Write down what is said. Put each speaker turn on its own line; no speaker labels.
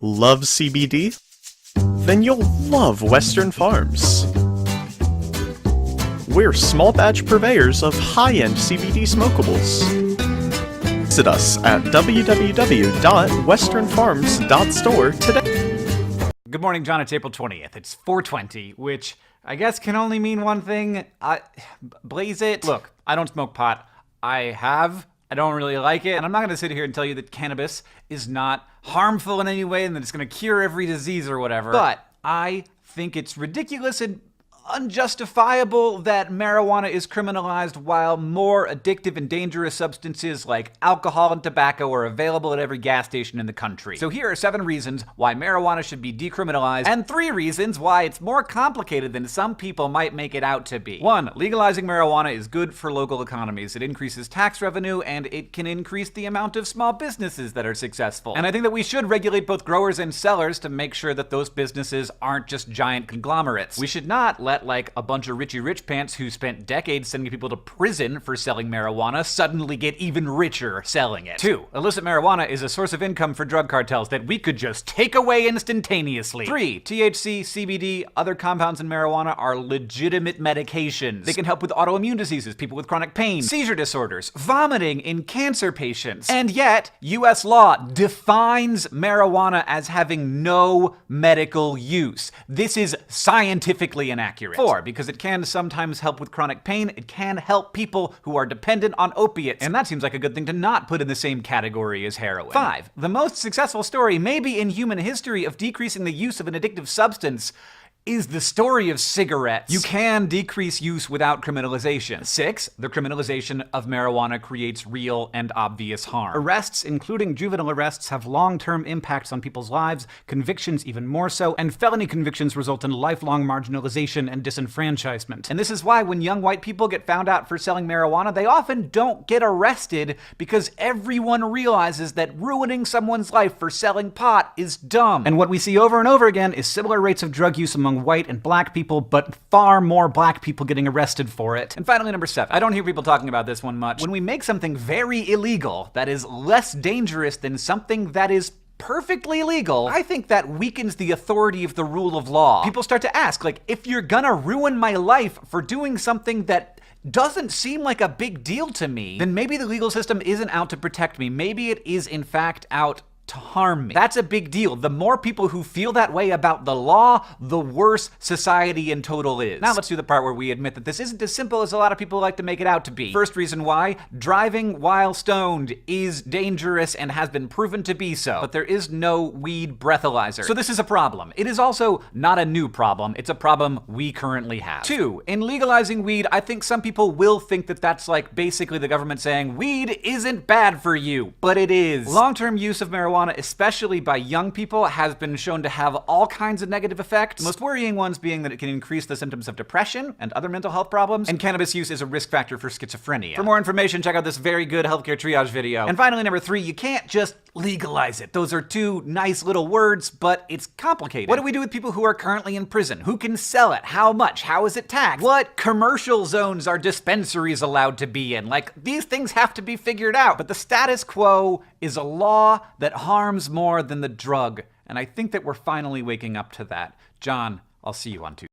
Love CBD? Then you'll love Western Farms. We're small batch purveyors of high-end CBD smokables. Visit us at www.westernfarms.store today.
Good morning, John. It's April 20th. It's 420, which I guess can only mean one thing. Blaze it. Look, I don't smoke pot. I don't really like it. And I'm not going to sit here and tell you that cannabis is not harmful in any way and that it's going to cure every disease or whatever. But I think it's ridiculous and unjustifiable that marijuana is criminalized while more addictive and dangerous substances like alcohol and tobacco are available at every gas station in the country. So here are 7 reasons why marijuana should be decriminalized and 3 reasons why it's more complicated than some people might make it out to be. 1. Legalizing marijuana is good for local economies. It increases tax revenue and it can increase the amount of small businesses that are successful. And I think that we should regulate both growers and sellers to make sure that those businesses aren't just giant conglomerates. We should not let like a bunch of Richie Rich pants who spent decades sending people to prison for selling marijuana suddenly get even richer selling it. 2. Illicit marijuana is a source of income for drug cartels that we could just take away instantaneously. 3. THC, CBD, other compounds in marijuana are legitimate medications. They can help with autoimmune diseases, people with chronic pain, seizure disorders, vomiting in cancer patients. And yet, US law defines marijuana as having no medical use. This is scientifically inaccurate. 4, because it can sometimes help with chronic pain, it can help people who are dependent on opiates, and that seems like a good thing to not put in the same category as heroin. 5, the most successful story maybe in human history of decreasing the use of an addictive substance is the story of cigarettes. You can decrease use without criminalization. 6, the criminalization of marijuana creates real and obvious harm. Arrests, including juvenile arrests, have long-term impacts on people's lives, convictions even more so, and felony convictions result in lifelong marginalization and disenfranchisement. And this is why when young white people get found out for selling marijuana, they often don't get arrested because everyone realizes that ruining someone's life for selling pot is dumb. And what we see over and over again is similar rates of drug use among white and black people, but far more black people getting arrested for it. And finally, number 7. I don't hear people talking about this one much. When we make something very illegal that is less dangerous than something that is perfectly legal, I think that weakens the authority of the rule of law. People start to ask, like, if you're gonna ruin my life for doing something that doesn't seem like a big deal to me, then maybe the legal system isn't out to protect me. Maybe it is, in fact, out to harm me. That's a big deal. The more people who feel that way about the law, the worse society in total is. Now let's do the part where we admit that this isn't as simple as a lot of people like to make it out to be. First reason why: driving while stoned is dangerous and has been proven to be so, but there is no weed breathalyzer. So this is a problem. It is also not a new problem. It's a problem we currently have. 2, in legalizing weed, I think some people will think that that's like basically the government saying weed isn't bad for you, but it is. Long-term use of marijuana, especially by young people, has been shown to have all kinds of negative effects. The most worrying ones being that it can increase the symptoms of depression and other mental health problems, and cannabis use is a risk factor for schizophrenia. For more information, check out this very good healthcare triage video. And finally, number 3, you can't just legalize it. Those are 2 nice little words, but it's complicated. What do we do with people who are currently in prison? Who can sell it? How much? How is it taxed? What commercial zones are dispensaries allowed to be in? Like, these things have to be figured out. But the status quo is a law that harms more than the drug, and I think that we're finally waking up to that. John, I'll see you on Tuesday.